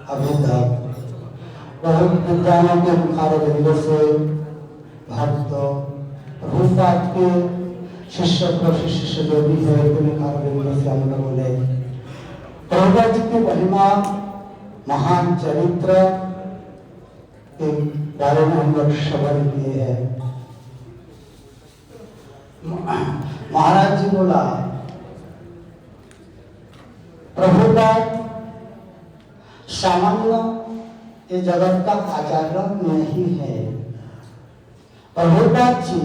अभी तक बहुत विद्वानों के मुखारबिंदों से भक्त प्रभुपाद के शिष्य प्रशिष्य जो भी है उनके मुखारबिंदों से हम लोगों ने प्रभुपाद जी की महिमा महान चरित्र के बारे में हम लोग श्रवण किए हैं। महाराज जी बोला प्रभुपाद सामान्य ये जगत का आचार्य नहीं है। प्रभुपाद जी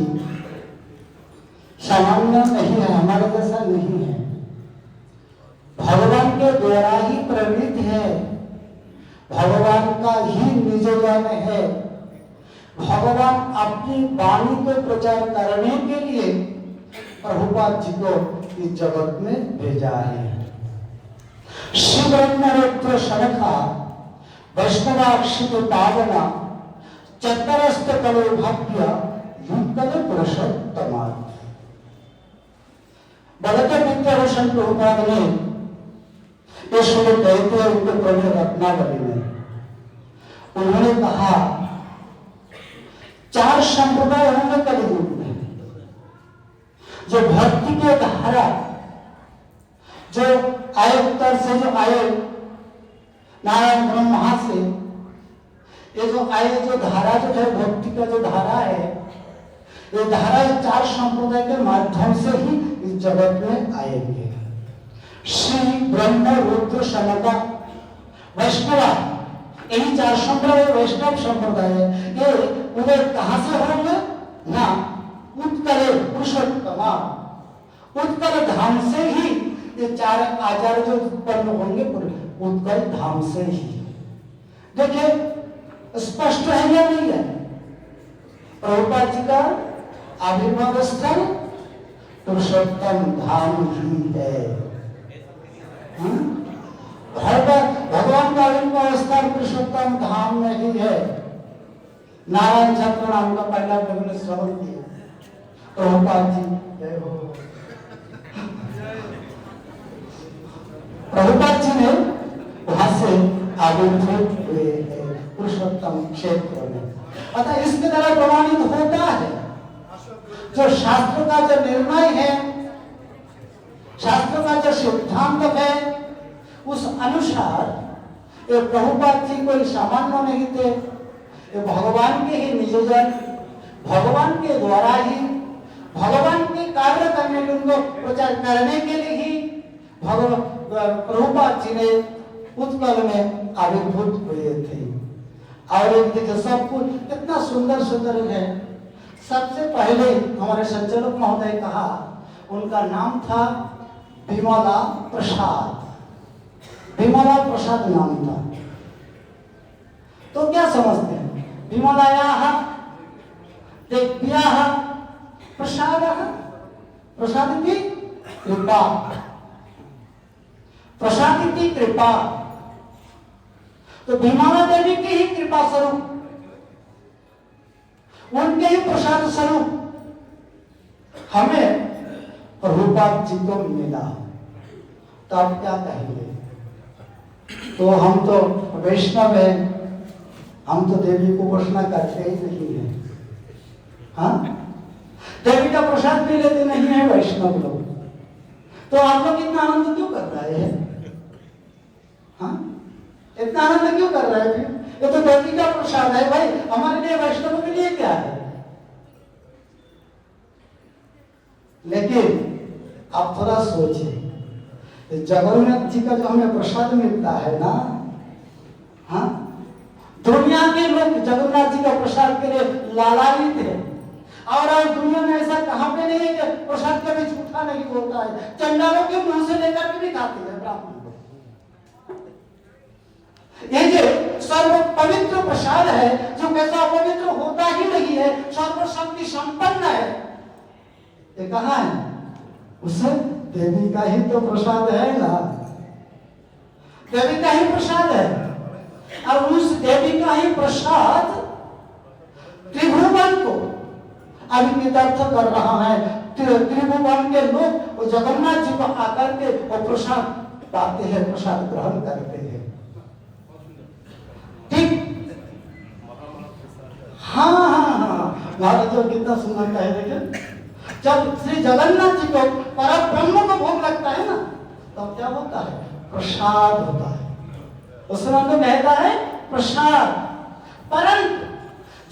सामान्य नहीं है, हमारे जैसा नहीं है, भगवान के द्वारा ही प्रेरित है, भगवान का ही निजजन है। भगवान अपनी वाणी को प्रचार करने के लिए प्रभुपाद जी को इस जगत में भेजा है। शिवरत्न शनखा वैष्णवाक्षित पावना चतरस्त कलो भव्य युगल पुरुषोत्तमा। बलते विद्याभूषण प्रभुपाद ने ये श्लोक कहते हैं उनके प्रमेय रत्नावली में। उन्होंने कहा चार संप्रदाय होंगे कलियुग में, जो भक्ति के धारा जो आए उत्तर से जो आए नारायण ब्रह्मा से, ये जो आए जो धारा जो है भक्ति का जो धारा है, ये धारा चार संप्रदाय के माध्यम से ही इस जगत में आएंगे। श्री ब्रह्म रुद्र शनका वैष्णव, यही चार संप्रदाय वैष्णव संप्रदाय है। ये उधर कहां से होंगे ना, उत्कल पुरुषोत्तमा, उत्कल धाम से ही ये चार आचार्य जो उत्पन्न होंगे उत्कल धाम से ही। देखिए स्पष्ट है या नहीं है? प्रभुपाद जी का आविर्भाव स्थल पुरुषोत्तम धाम ही है। भगवान का आविर्भाव स्थल पुरुषोत्तम धाम में ही है। नारायण छत्र नाम का पहला विभिन्न श्रवण किया प्रभुपाद जी। जय हो। प्रभुपाद जी ने वहां से आविर्भूत हुए पुरुषोत्तम क्षेत्र में। अतः इसके द्वारा प्रमाणित होता है जो शास्त्र का जो निर्णय है, शास्त्र का जो सिद्धांत है, उस अनुसार ये प्रभुपाद जी कोई सामान्य नहीं थे। ये भगवान के ही निजजन, भगवान के द्वारा ही, भगवान के कार्य करने के उनको प्रचार करने के लिए ही प्रभुपाद जी ने उत्कल में आविर्भूत हुए थे। और एक देखिए सब कुछ कितना सुंदर सुंदर है। सबसे पहले हमारे संचालक महोदय कहा उनका नाम था विमला प्रसाद, विमला प्रसाद नाम था। तो क्या समझते हैं? विमलायाः देव्याः प्रसादः, प्रसाद की कृपा, प्रसाद की कृपा। तो विमला देवी की ही कृपा स्वरूप, उनके ही प्रसाद स्वरूप हमें प्रभुपाद जी को मिला। तो आप क्या कहेंगे? तो हम तो वैष्णव हैं, हम तो देवी को उपासना करते ही नहीं है। हाँ, देवी का प्रसाद भी लेते नहीं है वैष्णव लोग। तो आप लोग इतना आनंद क्यों कर रहे हैं? हाँ, इतना आनंद क्यों कर रहे हैं? ये तो देवी का प्रसाद है भाई, हमारे लिए वैष्णव के लिए क्या है? लेकिन आप थोड़ा सोचिए, जगन्नाथ जी का जो हमें प्रसाद मिलता है ना, हाँ, दुनिया के लोग जगन्नाथ जी का प्रसाद के लिए लालायित है। और दुनिया में ऐसा कहां पे नहीं है कि प्रसाद कभी झूठा नहीं होता है। चंडालों के मुंह से लेकर के भी खाते हैं ब्राह्मण लोग। ये जो सर्व पवित्र प्रसाद है, जो कैसा पवित्र होता ही नहीं है, सर्वशक्ति संपन्न है, ये कहाँ है? उसे देवी का ही तो प्रसाद है ना, देवी का ही प्रसाद है। और उस देवी का ही प्रसाद त्रिभुवन को अभिनिदर्थ कर रहा है। त्रिभुवन के लोग वो जगन्नाथ जी को आकर के वो प्रसाद पाते हैं, प्रसाद ग्रहण करते हैं। महाराज जी कितना सुंदर कहे, देखिए जब श्री जगन्नाथ जी को परम ब्रह्म को भोग लगता है ना, तो क्या होता है? प्रसाद होता है। उस समय तो कहता है प्रसाद। परंतु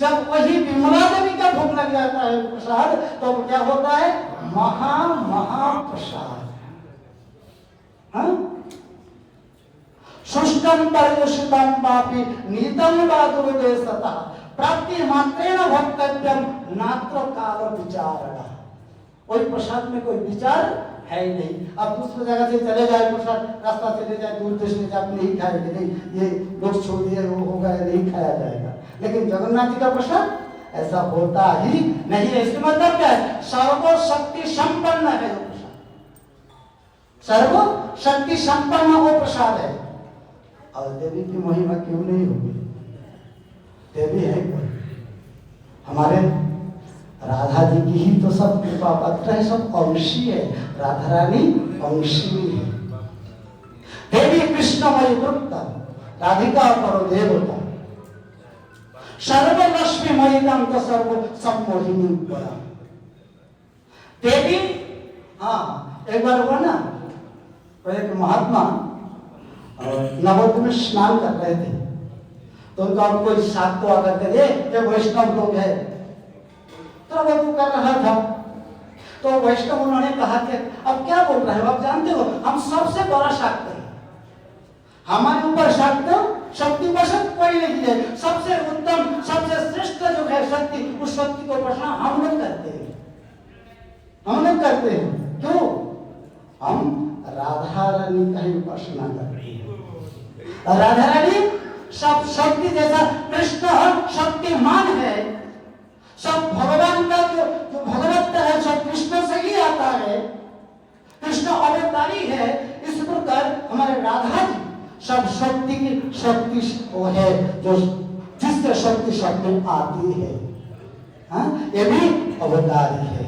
जब वही विमला देवी का भोग लग जाता है प्रसाद, तो क्या होता है? महाप्रसाद। सुष्टम पर्युषितम पापी नीतम बादुर्देशतः प्राप्ति मात्रेण भक्तव्यम नात्र काल विचारणा। कोई प्रसाद में कोई विचार है ही नहीं। अब दूसरी जगह से चले जाए प्रसाद, रास्ता चले जाए, दूर देश में जाए, नहीं खाएंगे, नहीं ये लोग छोड़ दिए, वो होगा, नहीं खाया जाएगा। लेकिन जगन्नाथ जी का प्रसाद ऐसा होता ही नहीं है। इसका मतलब क्या है? सर्वशक्ति संपन्न है वो प्रसाद, सर्वशक्ति संपन्न वो प्रसाद है। और देवी की महिमा क्यों नहीं होगी? देवी है कोई, हमारे राधा जी की ही तो सब कृपा पात्र है, सब अंशी है। राधा रानी अंशी है। देवी कृष्णमयी वृत्ता राधिका परो देवता सर्वलक्ष्मीमयीदम तो सर्व सम्मोहिनी परा। देवी, हाँ एक बार हुआ ना, तो एक महात्मा नवद्वीप में स्नान कर रहे थे, तो उनका कोई साथ तो आकर के ये वैष्णव लोग है, तो वो कर रहा था। तो वैष्णव उन्होंने कहा कि अब क्या बोल रहे हो? आप जानते हो हम सबसे बड़ा शाक्त है, हमारे ऊपर शाक्त शक्ति वशक कोई नहीं है। सबसे उत्तम सबसे श्रेष्ठ जो है शक्ति, उस शक्ति को उपासना हम लोग करते हैं, हम लोग करते हैं। क्यों? हम राधा रानी का ही उपासना कर रहे हैं। राधा रानी सब शक्ति जैसा कृष्ण शक्तिमान है, सब भगवान का जो भगवत है सब कृष्ण से ही आता है, कृष्ण अवतारी है। इस प्रकार हमारे राधा जी सब शक्ति की शक्ति वो है, जो जिससे शक्ति सब में आती है। हाँ? ये भी अवतारी है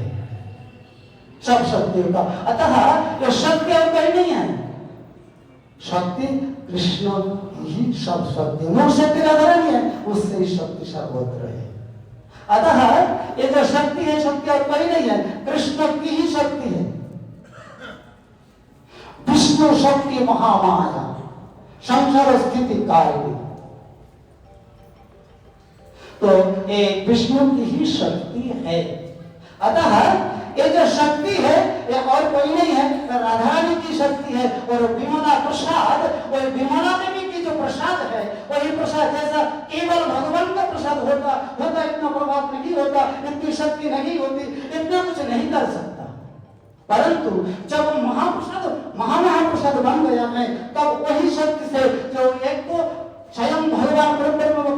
सब शक्तियों का। अतः ये शक्ति और कोई नहीं है, शक्ति कृष्ण ही सब शक्ति, मूल शक्ति राधा रानी है, उससे ही शक्ति सर्वत्र है। अतः ये जो शक्ति है शक्ति और कोई नहीं है, कृष्ण की ही शक्ति है। विष्णु शक्ति महामाया संसार स्थिति कारिणी, तो एक विष्णु की ही शक्ति है। अतः ये जो शक्ति है ये और कोई नहीं है, राधा रानी की शक्ति है। और विमला प्रसाद, वो विमला देवी की जो प्रसाद है वही प्रसाद, जैसा केवल भगवान का प्रसाद होता इतना प्रभाव नहीं होता, इतनी शक्ति नहीं होती, इतना कुछ नहीं कर सकता। परंतु जब महाप्रसाद बन गया है, तब वही शक्ति से जो एक तो स्वयं भगवान ब्रह्म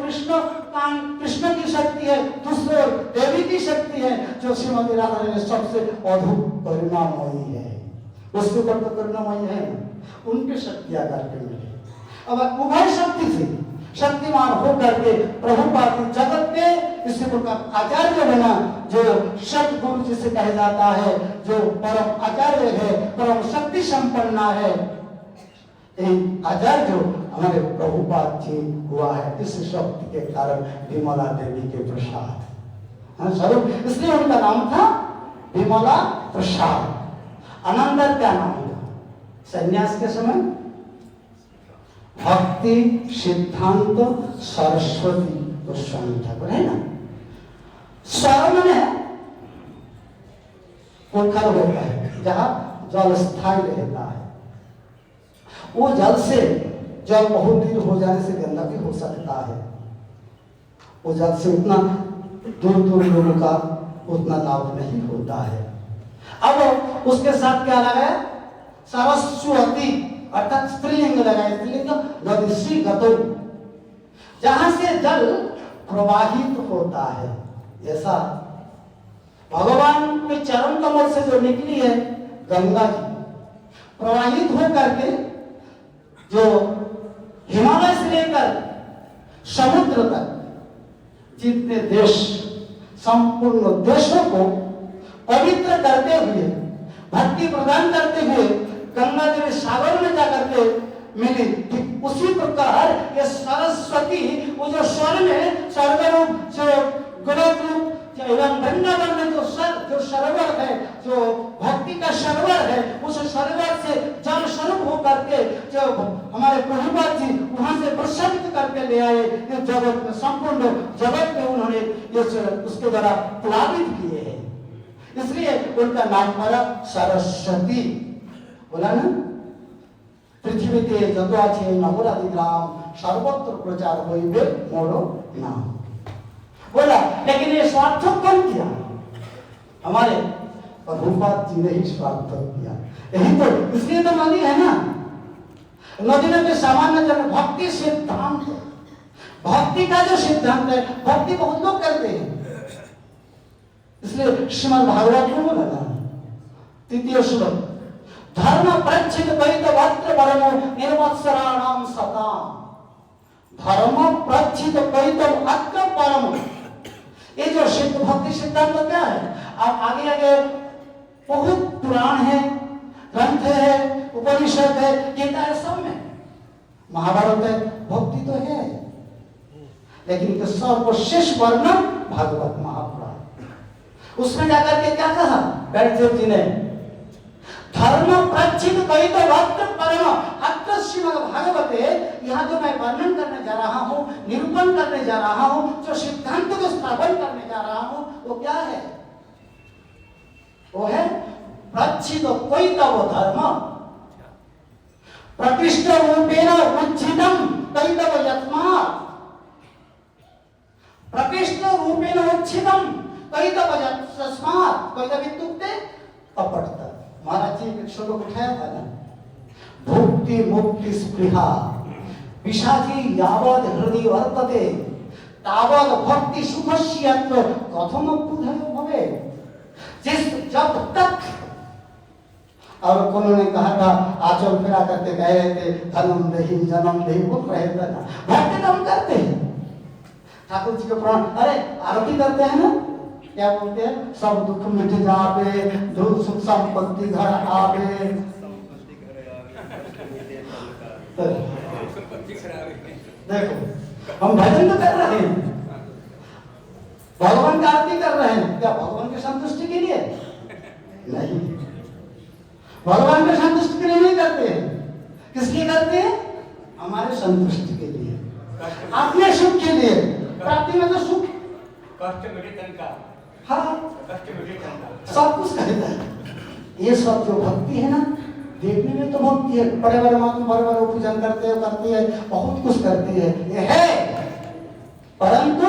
कृष्ण की शक्ति है, दूसरे देवी की शक्ति है, जो श्रीमती राधा रानी सबसे अद्भुत करुणामयी है। उसके ऊपर तो करुणामयी है, उनकी शक्ति आकर के मिले। अब उभय शक्ति से शक्तिमान होकर के प्रभुपाद जगत के इसी प्रकार आचार्य बना, जो सतगुरु जिसे कहा जाता है, जो परम आचार्य है, परम शक्ति संपन्न है। आचार्य जो हमारे प्रभुपाद जी हुआ है, इस शक्ति के कारण विमला देवी के प्रसाद स्वरूप, इसलिए उनका नाम था विमला प्रसाद। अनंतर क्या नाम हुआ? संन्यास के समय भक्ति सिद्धांत सरस्वती गोस्वामी ठाकुर है ना। स्वर्ण में पोखर होता है जहां जल स्थायी रहता है, वो जल से जल बहुत दिन हो जाने से गंदा भी हो सकता है। वो जल से उतना दूर दूर लोगों का उतना लाभ नहीं होता है। अब उसके साथ क्या लगाया? सरस्वती अर्थात स्त्रीलिंग लगाया। स्त्रीलिंग नदी श्री गतो, जहां से जल प्रवाहित होता है। ऐसा भगवान के चरण कमल से जो निकली है गंगा जी, प्रवाहित होकर के जो हिमालय से लेकर समुद्र तक जितने देश, संपूर्ण देशों को पवित्र करते हुए, भक्ति प्रदान करते हुए गंगा देवी सागर में जाकर के मिली, ठीक उसी प्रकार ये सरस्वती, वो जो स्वर में स्वर्ग रूप, जो गुण रूप करके ले आए इस जगत में, संपूर्ण जगत में उन्होंने उसके द्वारा प्लावित किए हैं। इसलिए उनका नाम पड़ा सरस्वती। बोला ना, पृथ्वीते जत आछे नगरादि ग्राम सर्वत्र प्रचार होइबे मोरो नाम। बोला, लेकिन ये स्वार्थक कौन किया? हमारे प्रभुपाद जी ने ही स्वार्थक किया। यही तो, इसलिए तो नदी है ना। नदी में तो सामान्य जन भक्ति सिद्धांत, भक्ति का जो सिद्धांत है, भक्ति बहुत लोग करते हैं। इसलिए श्रीमद् भागवत में बोला था, 3 श्लोक, धर्म प्रच्छित द्वैत वक्त्र परमो निर्वत्सराणाम सताम। धर्म प्रच्छित द्वैत वक्त्र परमो, ये जो सिद्ध भक्ति सिद्धांत तो क्या है? आप आगे आगे बहुत पुराण है, ग्रंथ है, उपनिषद है, गीता है, सब में महाभारत है, भक्ति तो है, लेकिन सर्वश्रेष्ठ वर्णन भागवत महापुराण। उसमें जाकर के क्या कहा व्यासदेव जी ने? धर्म प्रच्छित द्वैत वक्त्र परम अत्र श्रीमद् भागवते। यहाँ जो मैं वर्णन करने जा रहा हूँ, निरूपण करने जा रहा हूँ, जो सिद्धांत को स्थापन करने जा रहा हूँ, वो क्या है? वो है प्रच्छित द्वैत धर्म प्रकृष्ट रूपेण उच्छिदम द्वैत यस्मात्। प्रकृष्ट रूपेण उच्छिदम द्वैत यस्मात्। द्वैत इत्युक्ते अपठित। महाराज जी एक श्लोक उठाया था ना, भुक्ति मुक्ति स्पृहा विषादी यावद हृदय वर्तते तावद भक्ति सुखस्यत्र कथम बुधयो भवे। जिस जब तक, और कौन ने कहा था, आचल फिरा करके कह रहे थे धनम दही जन्म दही, बोल रहे थे ना, भक्ति तो हम करते हैं। ठाकुर जी के प्राण, अरे आरती करते हैं ना, क्या बोलते हैं? सब दुख मिट जावे, धूप सुख संपत्ति घर आवे। देखो, हम भजन तो कर रहे हैं, भगवान का आरती कर रहे हैं, क्या भगवान की संतुष्टि के लिए? नहीं, भगवान की संतुष्टि के लिए नहीं करते हैं। किस लिए करते हैं? हमारे संतुष्टि के लिए, अपने सुख के लिए। प्राप्ति में तो सुख, कष्ट मिटे तनका, हाँ, कष्ट मिटे तनका, सब कुछ कहता है। ये सब जो भक्ति है ना, देखने में तो भक्ति है, बड़े बड़े महात्मा बड़े बड़े पूजन करते हैं, करती है, बहुत कुछ करती है, ये है। परंतु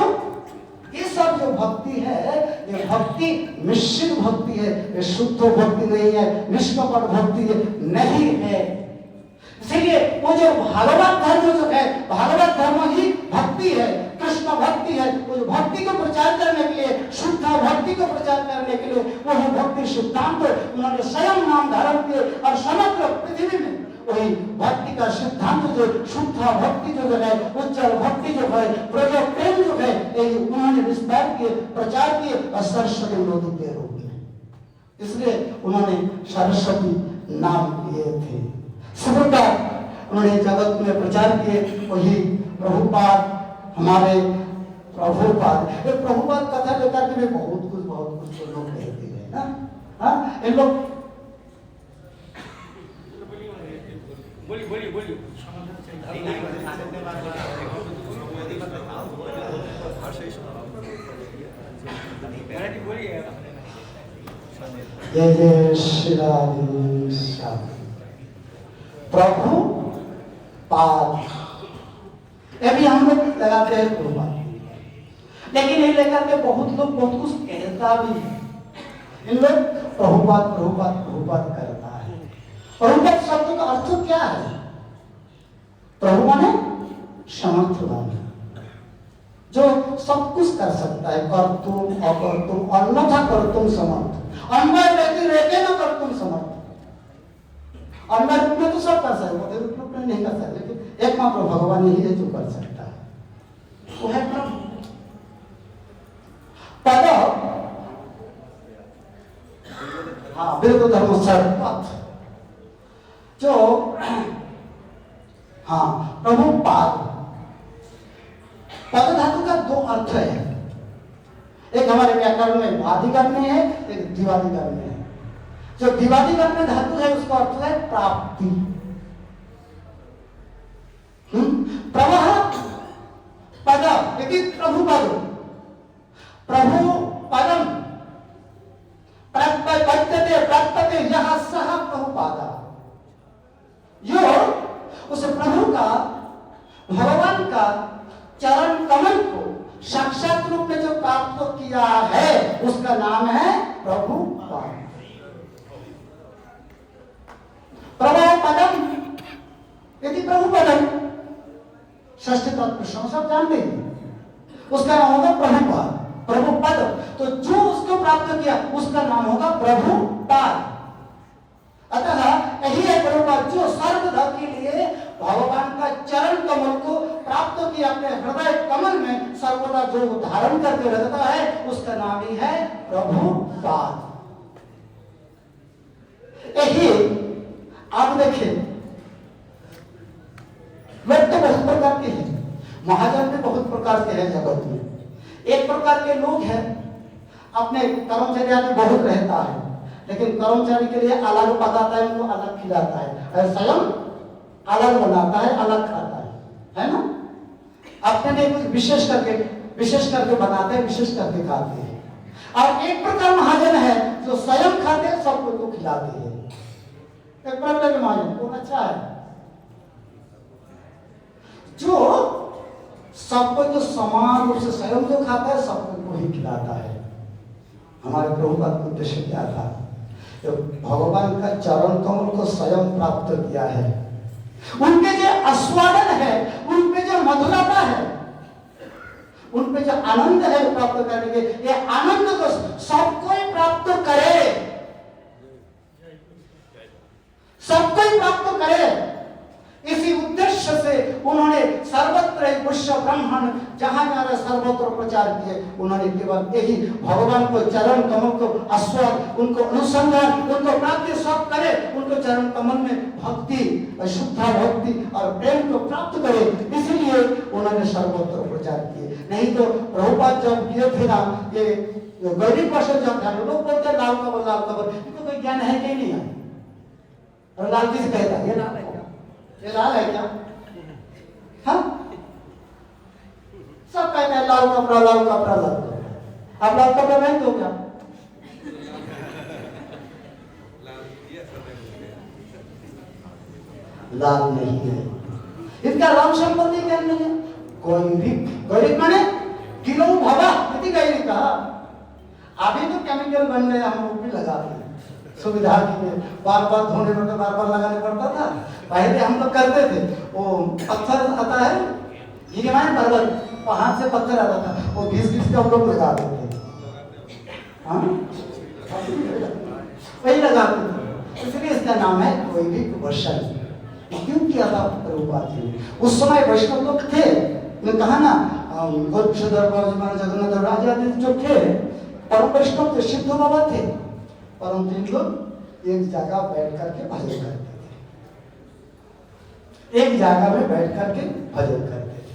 ये सब जो भक्ति है, ये भक्ति मिश्रित भक्ति है, ये शुद्ध भक्ति नहीं है, निष्कपट भक्ति नहीं है। इसीलिए वो जो भागवत धर्म जो है, भागवत धर्म ही भक्ति है, कृष्ण भक्ति है। वो जो भक्ति को प्रचार करने के लिए, शुद्ध भक्ति को प्रचार करने के लिए, वही भक्ति सिद्धांत उन्होंने स्वयं नाम धारण किए, और समग्र पृथ्वी में वही भक्ति का सिद्धांत जो शुद्ध भक्ति जो है, उच्चर भक्ति जो है, ब्रज प्रेम जो है, उन्होंने विस्तार किए, प्रचार किए, और सरस्वती लोधी के रूप में। इसलिए उन्होंने सरस्वती नाम लिए थे। सबका उन्होंने जगत में प्रचार किए, वही प्रभुपाद, हमारे प्रभुपाद। ये प्रभुपाद कथा लेकर के भी बहुत कुछ तो लोग कहते हैं ना। हाँ, इन लोग बोलिए जय जय श्री राधे श्याम। प्रभु पाद, ये भी हम लोग लगाते हैं प्रभुपाद, लेकिन ये लेकर के बहुत लोग बहुत कुछ कहता भी है। इन लोग प्रभुपाद प्रभुपाद प्रभुपाद करता है। प्रभुपाद शब्द का अर्थ क्या है? प्रभु माने समर्थवान, जो सब कुछ कर सकता है, कर्तुम अकर्तुम अन्यथा कर्तुम समर्थ, अन्वय व्यक्ति रहते न कर्तुम समर्थ। अन्य रूप में तो सब कर सकते, रूप में नहीं कर सकते, लेकिन एकमात्र भगवान ही है जो कर सकता है, वो है प्रभु। पद, हाँ, बिल्कुल धर्म सर्वपथ, जो हाँ प्रभु पाद। पद धातु का 2 अर्थ है, एक हमारे व्याकरण में आदिगण में है, एक दिवादिगण में है। जो दिवादिगण में धातु है उसका अर्थ है प्राप्ति। प्रवाह पद इति प्रभु पद, प्रभु पदम प्रत्यते प्रत्यते यह सह प्रभुपादा। यो उस प्रभु का, भगवान का चरण कमल को साक्षात रूप में जो प्राप्त किया है उसका नाम है प्रभुपाद। प्रभु पदम यदि प्रभुपदम षष्ठ तत्पुरुषों सब जानते हैं, उसका नाम होगा प्रभुपाद, प्रभुपद। तो जो उसको प्राप्त किया उसका नाम होगा प्रभुपाद। अतः यही है प्रभुपाद जो सर्वदा के लिए भगवान का चरण कमल को प्राप्त किया, अपने हृदय कमल में सर्वदा जो धारण करके रखता है उसका नाम ही है प्रभुपाद। यही आप देखें, लोग तो बहुत प्रकार के हैं, महाजन भी बहुत प्रकार के हैं जगत में। एक प्रकार के लोग हैं अपने कर्मचारी आदि बहुत रहता है, लेकिन कर्मचारी के लिए अलग पकाता है, उनको अलग खिलाता है, स्वयं अलग बनाता है, अलग खाता है ना। अपने लिए कुछ विशेष करके बनाते हैं, विशेष करके खाते हैं। और एक प्रकार महाजन है जो स्वयं खाते हैं, सबको खिलाते हैं। एक प्रकार के महाजन कौन अच्छा है? जो सबको जो समान रूप से स्वयं जो खाता है सबको ही खिलाता है। हमारे प्रभुपाद का उद्देश्य क्या था? तो भगवान का चरण कमल को स्वयं प्राप्त किया है, उनके जो आस्वादन है, उनपे जो मधुरता है, उनपे जो आनंद है प्राप्त करने के, ये आनंद को सबको ही प्राप्त करे, सबको ही प्राप्त करे। इसी उद्देश्य से उन्होंने सर्वत्र विश्व ब्रह्मांड जहां जहां सर्वत्र प्रचार किए, उन्होंने केवल यही भगवान को चरण कमल को आस्वाद, उनको अनुसंधान, उनको प्राप्ति सब करे, उनको चरण कमल में भक्ति, शुद्ध भक्ति और प्रेम को प्राप्त करे, इसलिए उन्होंने सर्वत्र प्रचार किए। नहीं तो प्रभुपाद जब किए थे ना, ये गरीब वर्षन जब था, लोग बोलते लाल कबर, इनको कोई ज्ञान है कि नहीं है? और लाल किसे कहता है? ये लाल है क्या? ये लाल है क्या? हाँ, सब कहते हैं लाल कपड़ा, लाल कपड़ा, लाल कपड़ा। आप लाल कपड़ा पहनते हो क्या? लाल नहीं है, इसका रंग संपत्ति क्या नहीं है। कोई भी गरीब माने किलो भवा यदि गरीब कहा, अभी तो केमिकल बन गया, हम लोग भी लगाते हैं सुविधा के लिए, बार बार धोने में बार बार लगाने पड़ता था। पहले हम लोग करते थे, वो पत्थर आता है गिरवाएं पर्वत, वहां से पत्थर आता था, वो घिस घिस के हम लोग लगाते थे, हाँ वही लगाते थे। इसलिए इसका नाम है कोई भी वर्षन। क्यों किया था प्रभुपाद जी ने? उस समय वैष्णव लोग थे, मैं कहा ना जगन्नाथ राजा जो थे परम वैष्णव थे, सिद्ध बाबा थे, परंतु इन लोग एक जगह बैठ करके भजन करते थे, एक जगह में बैठ करके भजन करते थे।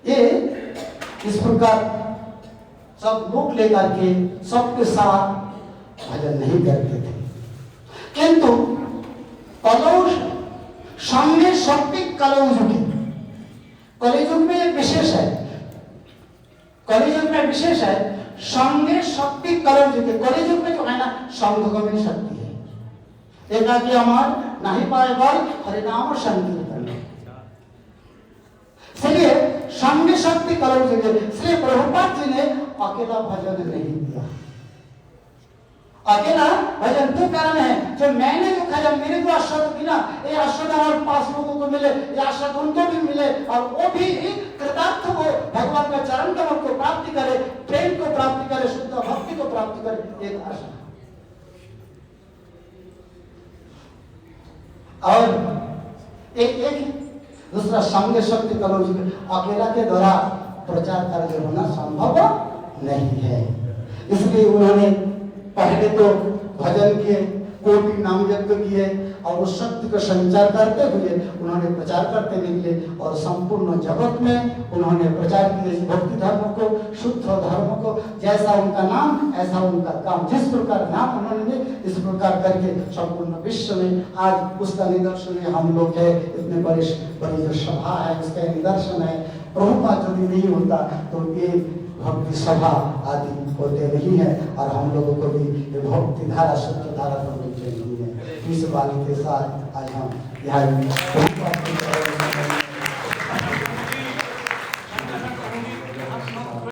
ये इस प्रकार सब लोग लेकर के सबके साथ भजन नहीं करते थे, किंतु कलौश संगे शक्ति कलयुग में एक विशेष है, कलियुग में विशेष है, संगे शक्ति कलयुग कलियुग में जो है ना संगम शक्ति है। एकाकी अमर नहीं पाए बल हरिनाम संकीर्तन, इसलिए संगे शक्ति कलयुग। इसलिए प्रभुपाद जी ने अकेला भजन नहीं दिया। अकेला भजन तो कारण है, जो मैंने जो खाया, मेरे को आश्रद मिला, ये आश्रद हमारे पास लोगों को मिले, ये आश्रद उनको भी मिले, और वो भी कृतार्थ हो, भगवान का चरण कमल को प्राप्ति करे, प्रेम को प्राप्ति करे, शुद्ध भक्ति को प्राप्ति करे, एक आशा। और एक दूसरा संग शक्ति कलौज, अकेला के द्वारा प्रचार कार्य होना संभव नहीं है। इसलिए उन्होंने पहले तो भजन किए, कोटि नाम यज्ञ किए, और उस शक्ति का संचार करते हुए उन्होंने प्रचार करते निकले, और संपूर्ण जगत में उन्होंने प्रचार किए भक्ति धर्म को, शुद्ध धर्म को। जैसा उनका नाम ऐसा उनका काम, जिस प्रकार नाम उन्होंने इस प्रकार करके संपूर्ण विश्व में आज उसका निदर्शन है। हम लोग है, इतने बड़ी जो सभा है उसका निदर्शन है। प्रभुपाद यदि नहीं होता तो ये भक्ति सभा आदि होते नहीं है और हम लोगों को भी ये भक्ति धारा सत्य धारा पर मिलते नहीं है। इस वाणी के साथ आज हम यहाँ